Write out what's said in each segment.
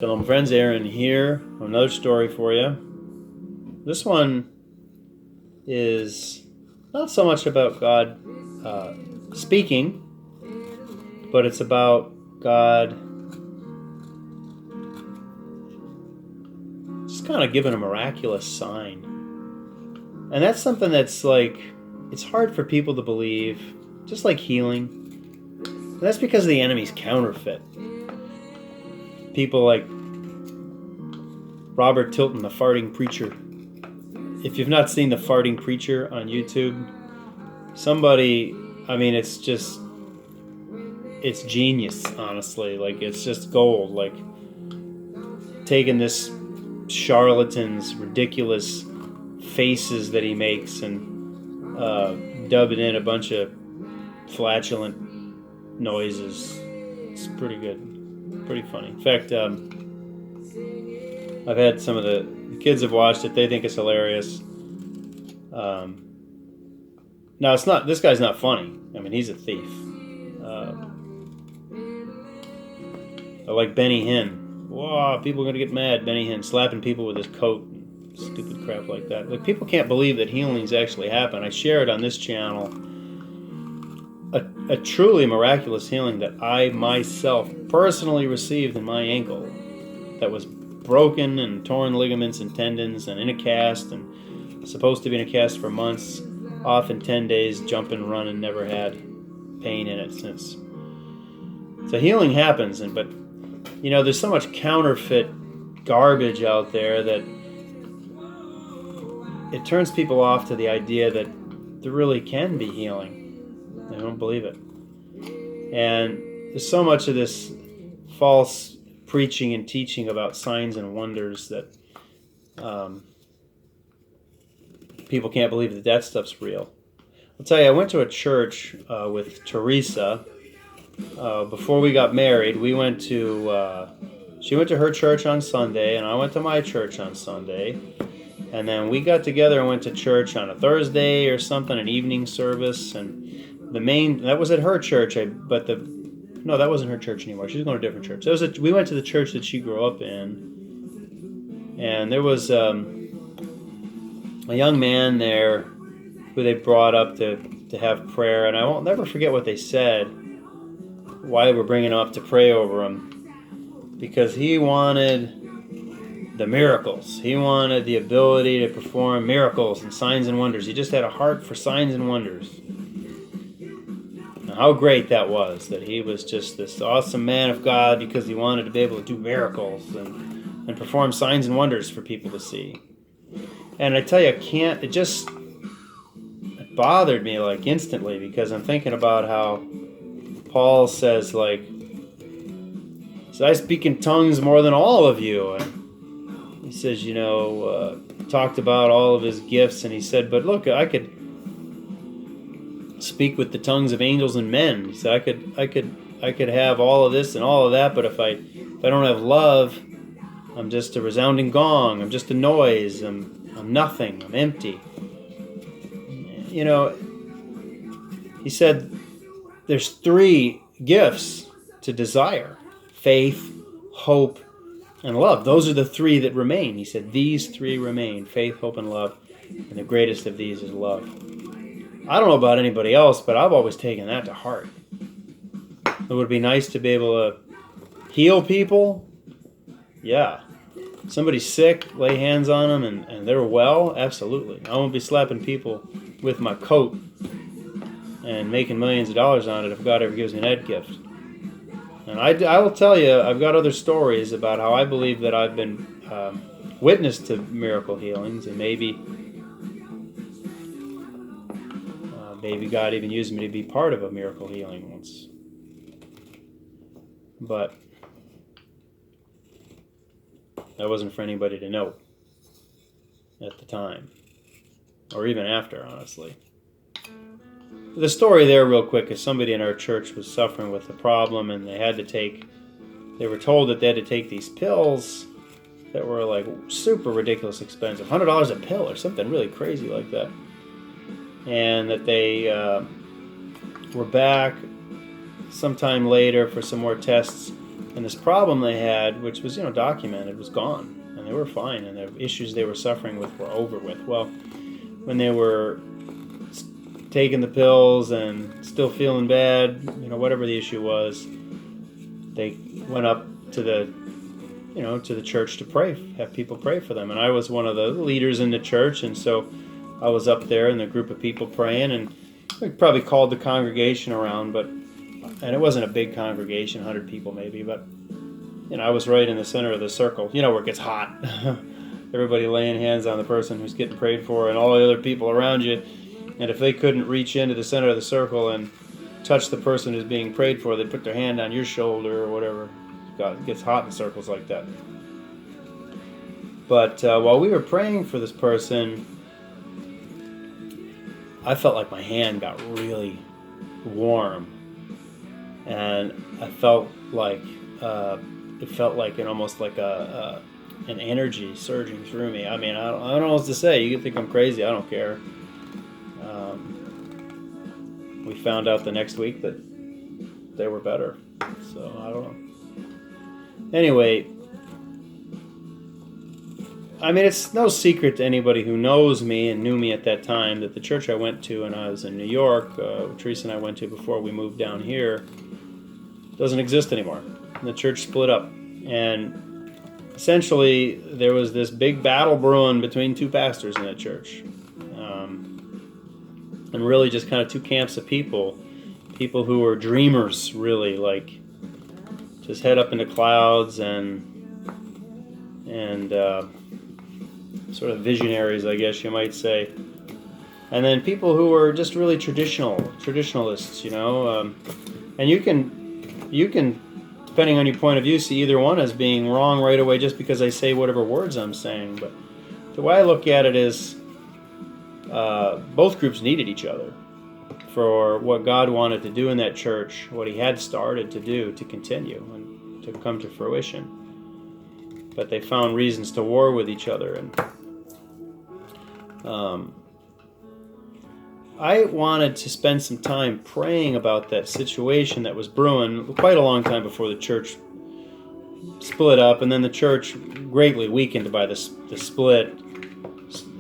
Shalom friends, Aaron here. Another story for you. This one is not so much about God speaking, but it's about God just kind of giving a miraculous sign. And that's something that's it's hard for people to believe, just like healing. And that's because the enemy's counterfeit. People like Robert Tilton, the farting preacher. If you've not seen the farting preacher on YouTube, it's genius, honestly. It's just gold. Taking this charlatan's ridiculous faces that he makes and dubbing in a bunch of flatulent noises. It's pretty good, pretty funny. In fact, I've had some of the kids have watched it. They think it's hilarious. Now, it's not. This guy's not funny. I mean, he's a thief. I like Benny Hinn. Whoa, people are gonna get mad. Benny Hinn slapping people with his coat and stupid crap like that. People can't believe that healings actually happen. I share it on this channel. A truly miraculous healing that I myself personally received in my ankle that was broken and torn ligaments and tendons and in a cast and supposed to be in a cast for months, off in 10 days, jump and run, and never had pain in it since. So healing happens, but there's so much counterfeit garbage out there that it turns people off to the idea that there really can be healing. They don't believe it. And there's so much of this false preaching and teaching about signs and wonders that people can't believe that stuff's real. I'll tell you, I went to a church with Teresa before we got married. We went to she went to her church on Sunday, and I went to my church on Sunday. And then we got together and went to church on a Thursday or something, an evening service. And that was at her church, no, that wasn't her church anymore. She was going to a different church. We went to the church that she grew up in, and there was a young man there who they brought up to have prayer, and I won't never forget what they said, why they were bringing him up to pray over him, because he wanted the miracles. He wanted the ability to perform miracles and signs and wonders. He just had a heart for signs and wonders. How great that was, that he was just this awesome man of God because he wanted to be able to do miracles and perform signs and wonders for people to see. And I tell you, it bothered me instantly, because I'm thinking about how Paul says, I speak in tongues more than all of you. And he says, talked about all of his gifts, and he said, but look, I could speak with the tongues of angels and men. So I could have all of this and all of that, but if I don't have love, I'm just a resounding gong. I'm just a noise. I'm nothing. I'm empty. He said there's 3 gifts to desire: faith, hope, and love. Those are the 3 that remain. He said these 3 remain: faith, hope, and love. And the greatest of these is love. I don't know about anybody else, but I've always taken that to heart. It would be nice to be able to heal people. Yeah. Somebody's sick, lay hands on them, and they're well. Absolutely. I won't be slapping people with my coat and making millions of dollars on it if God ever gives me that gift. And I will tell you, I've got other stories about how I believe that I've been witness to miracle healings, and maybe God even used me to be part of a miracle healing once. But that wasn't for anybody to know at the time, or even after, honestly. The story there, real quick, is somebody in our church was suffering with a problem, and they were told that they had to take these pills that were super ridiculous expensive, $100 a pill or something really crazy like that. And that they were back sometime later for some more tests, And this problem they had, which was, documented, was gone. And they were fine. And the issues they were suffering with were over with. Well, when they were taking the pills and still feeling bad, whatever the issue was, they went up to the church to pray, have people pray for them. And I was one of the leaders in the church, and so I was up there in the group of people praying, and we probably called the congregation around, and it wasn't a big congregation, 100 people maybe, but I was right in the center of the circle, where it gets hot. Everybody laying hands on the person who's getting prayed for and all the other people around you. And if they couldn't reach into the center of the circle and touch the person who's being prayed for, they'd put their hand on your shoulder or whatever. God, it gets hot in circles like that. But while we were praying for this person, I felt like my hand got really warm, and I felt like it felt like almost like an energy surging through me. I mean, I don't know what else to say. You can think I'm crazy. I don't care. We found out the next week that they were better. So I don't know. Anyway, I mean, it's no secret to anybody who knows me and knew me at that time that the church I went to when I was in New York, Teresa and I went to before we moved down here, doesn't exist anymore. The church split up. And essentially, there was this big battle brewing between two pastors in that church. And really just kind of two camps of people who were dreamers, really, like just head up into clouds and sort of visionaries, I guess you might say. And then people who were just really traditionalists, and you can, depending on your point of view, see either one as being wrong right away just because I say whatever words I'm saying. But the way I look at it is both groups needed each other for what God wanted to do in that church, what he had started to do to continue and to come to fruition. But they found reasons to war with each other. And I wanted to spend some time praying about that situation that was brewing quite a long time before the church split up, and then the church, greatly weakened by the split,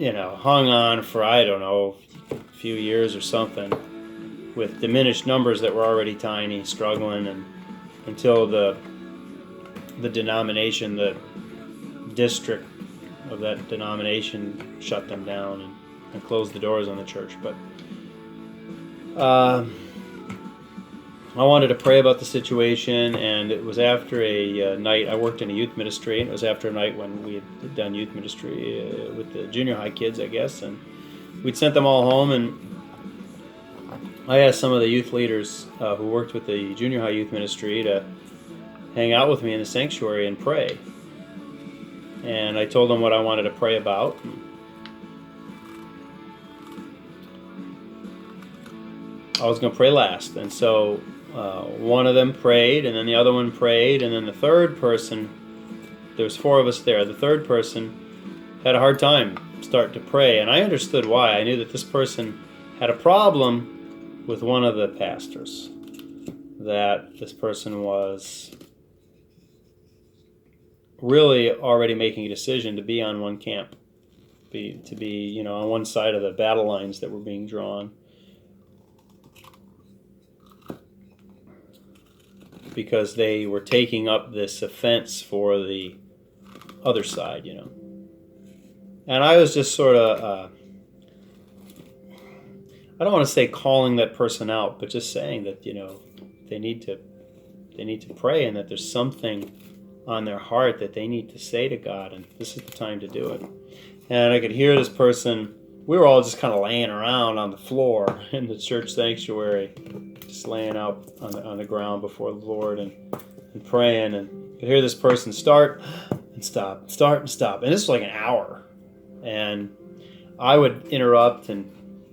hung on for, I don't know, a few years or something, with diminished numbers that were already tiny, struggling, and until the denomination, the district of that denomination shut them down and closed the doors on the church. But I wanted to pray about the situation, and it was after a night. I worked in a youth ministry, and it was after a night when we had done youth ministry with the junior high kids, I guess, and we'd sent them all home, and I asked some of the youth leaders who worked with the junior high youth ministry to hang out with me in the sanctuary and pray. And I told them what I wanted to pray about. I was going to pray last, and so one of them prayed, and then the other one prayed, and then the third person, there was four of us there, the third person had a hard time starting to pray, and I understood why. I knew that this person had a problem with one of the pastors, that this person was really already making a decision to be on one camp, to be on one side of the battle lines that were being drawn, because they were taking up this offense for the other side, And I was just sort of, I don't want to say calling that person out, but just saying that, they need to pray, and that there's something on their heart that they need to say to God, and this is the time to do it. And I could hear this person. We were all just kind of laying around on the floor in the church sanctuary, just laying out on the ground before the Lord and praying, and I could hear this person start and stop, start and stop, and this was like an hour. And I would interrupt and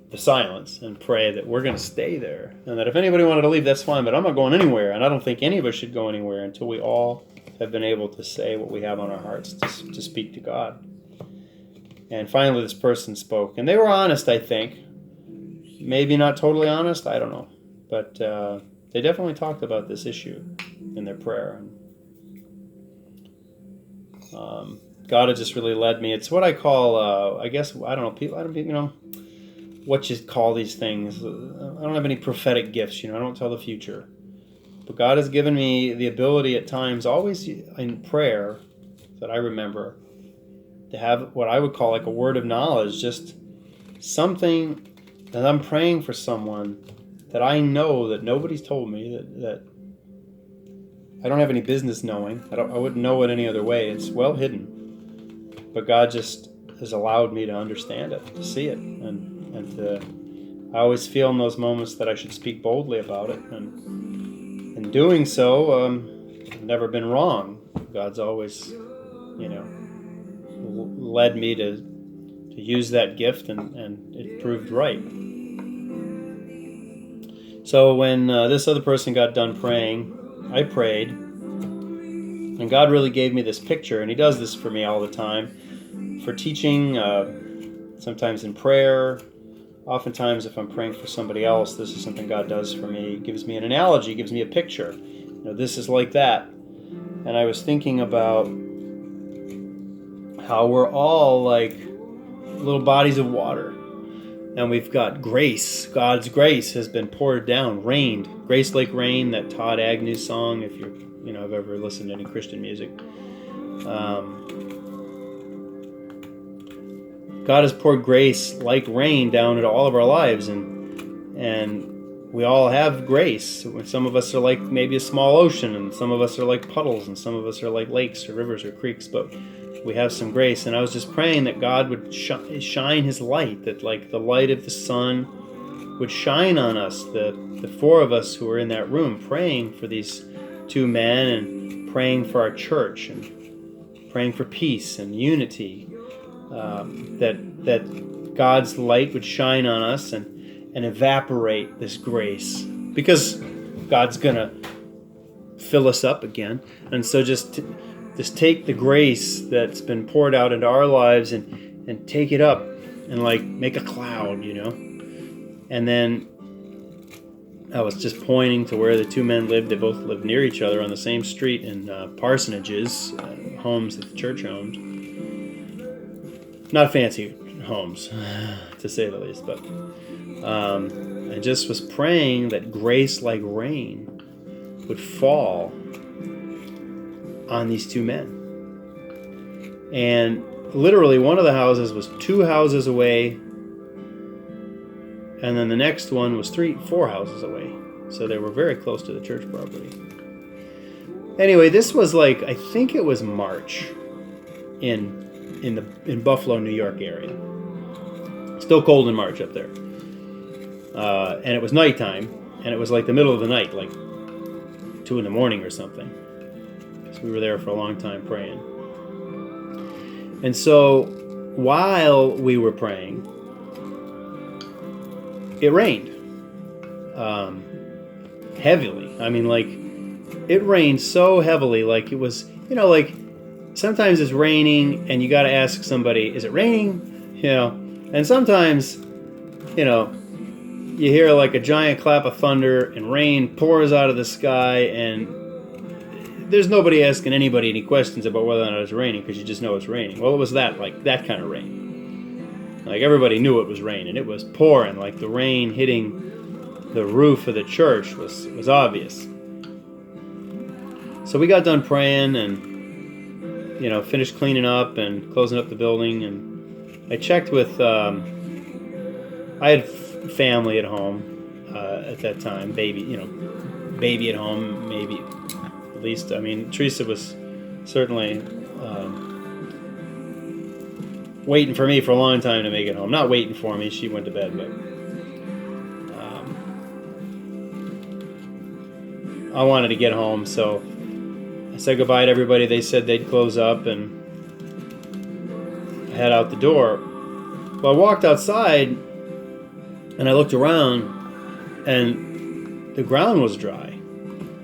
the silence and pray that we're going to stay there, and that if anybody wanted to leave, that's fine, but I'm not going anywhere, and I don't think any of us should go anywhere until we all have been able to say what we have on our hearts to speak to God. And finally this person spoke, and they were honest, I think. Maybe not totally honest, I don't know. But they definitely talked about this issue in their prayer. God had just really led me. It's what I call, I guess, I don't know, people, I don't, what you call these things. I don't have any prophetic gifts, I don't tell the future. But God has given me the ability at times, always in prayer, that I remember, to have what I would call like a word of knowledge, just something that I'm praying for someone that I know that nobody's told me, that I don't have any business knowing. I wouldn't know it any other way. It's well hidden. But God just has allowed me to understand it, to see it. And I always feel in those moments that I should speak boldly about it. And in doing so, I've never been wrong. God's always, led me to use that gift, and it proved right. So when this other person got done praying, I prayed, and God really gave me this picture, and He does this for me all the time, for teaching, sometimes in prayer. Oftentimes, if I'm praying for somebody else, this is something God does for me. He gives me an analogy, gives me a picture. This is like that. And I was thinking about how we're all like little bodies of water. And we've got grace. God's grace has been poured down, rained. Grace like rain, that Todd Agnew song, if you're, have ever listened to any Christian music. God has poured grace like rain down into all of our lives, and we all have grace. Some of us are like maybe a small ocean, and some of us are like puddles, and some of us are like lakes or rivers or creeks, but we have some grace. And I was just praying that God would shine His light, that like the light of the sun would shine on us, the four of us who were in that room praying for these two men, and praying for our church, and praying for peace and unity, that God's light would shine on us and evaporate this grace, because God's gonna fill us up again. And so just take the grace that's been poured out into our lives and take it up and like make a cloud, And then I was just pointing to where the two men lived. They both lived near each other on the same street in parsonages, homes that the church owned. Not fancy homes, to say the least, but I just was praying that grace like rain would fall on these two men. And literally one of the houses was 2 houses away, and then the next one was 4 houses away. So they were very close to the church property. Anyway, this was like, I think it was March in Buffalo, New York area. Still cold in March up there. And it was nighttime, and it was like the middle of the night, like 2 a.m. or something. So we were there for a long time praying. And so while we were praying, it rained heavily. I mean, like, it rained so heavily, like it was, like sometimes it's raining and you got to ask somebody, is it raining? And sometimes, you hear like a giant clap of thunder and rain pours out of the sky, and there's nobody asking anybody any questions about whether or not it's raining, because you just know it's raining. Well, it was that kind of rain. Like everybody knew it was raining. It was pouring, like the rain hitting the roof of the church was obvious. So we got done praying and, finished cleaning up and closing up the building. And I checked with, I had family at home at that time, baby at home, maybe at least. I mean, Teresa was certainly waiting for me for a long time to make it home. Not waiting for me, she went to bed, but I wanted to get home, so I said goodbye to everybody. They said they'd close up, and I head out the door. Well, I walked outside, and I looked around, and the ground was dry,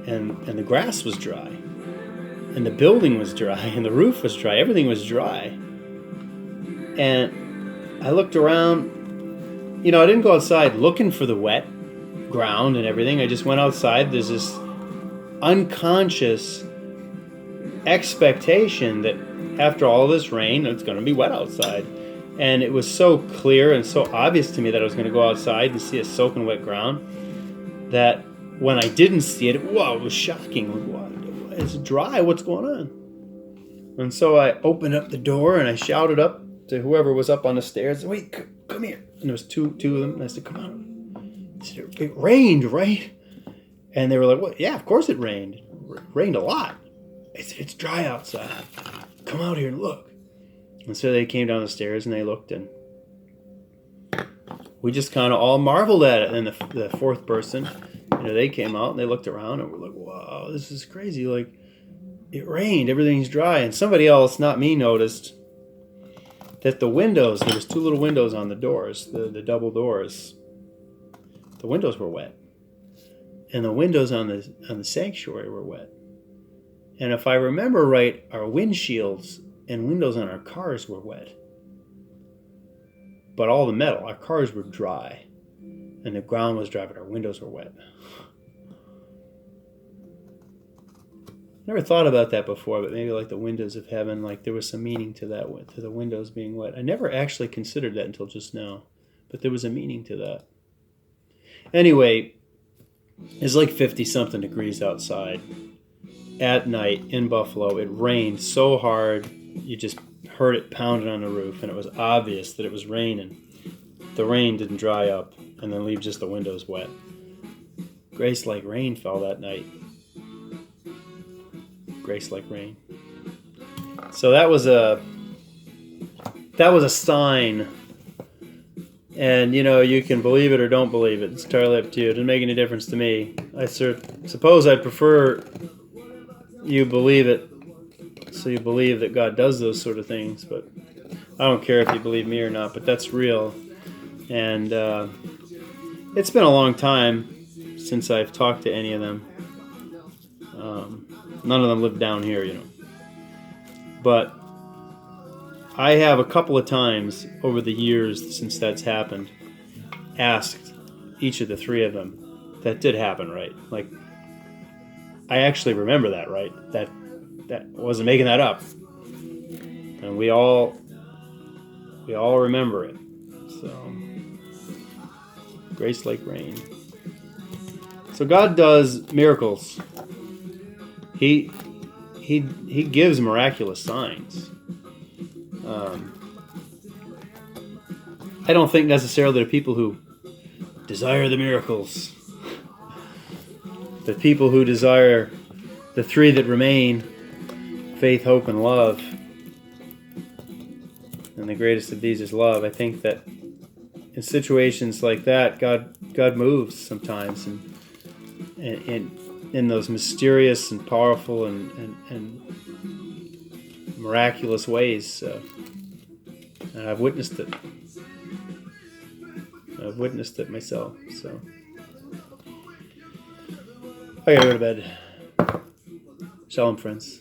and the grass was dry, and the building was dry, and the roof was dry. Everything was dry. And I looked around. I didn't go outside looking for the wet ground and everything. I just went outside. There's this unconscious expectation that after all this rain, it's going to be wet outside. And it was so clear and so obvious to me that I was going to go outside and see a soaking wet ground that when I didn't see it, it was shocking. What? It's dry. What's going on? And so I opened up the door and I shouted up to whoever was up on the stairs, "Wait, come here." And there was two of them. And I said, "Come on." I said, "It rained, right?" And they were like, "What? Yeah, of course it rained. It rained a lot." I said, "It's dry outside. Come out here and look." And so they came down the stairs and they looked, and we just kind of all marveled at it. And the fourth person, they came out and they looked around and were like, "Wow, this is crazy. Like, it rained, everything's dry." And somebody else, not me, noticed that the windows, there was two little windows on the doors, the double doors. The windows were wet. And the windows on the sanctuary were wet. And if I remember right, our windshields and windows on our cars were wet. But all the metal, our cars were dry. And the ground was dry, but our windows were wet. Never thought about that before, but maybe like the windows of heaven, like there was some meaning to that, to the windows being wet. I never actually considered that until just now, but there was a meaning to that. Anyway, it's like 50-something degrees outside at night in Buffalo. It rained so hard, you just heard it pounding on the roof, and it was obvious that it was raining. The rain didn't dry up and then leave just the windows wet. Grace like rain fell that night. Grace like rain. So that was a sign. And, you can believe it or don't believe it. It's entirely up to you. It doesn't make any difference to me. I suppose I'd prefer you believe it, so you believe that God does those sort of things. But I don't care if you believe me or not, but that's real. And it's been a long time since I've talked to any of them. None of them live down here, But I have a couple of times over the years since that's happened asked each of the three of them. That did happen, right? Like, I actually remember that, right? That wasn't making that up. And we all remember it. So, grace like rain. So God does miracles. He gives miraculous signs. I don't think necessarily the people who desire the miracles, the people who desire the three that remain, faith, hope, and love, and the greatest of these is love. I think that in situations like that, God moves sometimes, and in those mysterious and powerful and miraculous ways. And I've witnessed it. I've witnessed it myself. So I gotta go to bed. Shalom, friends.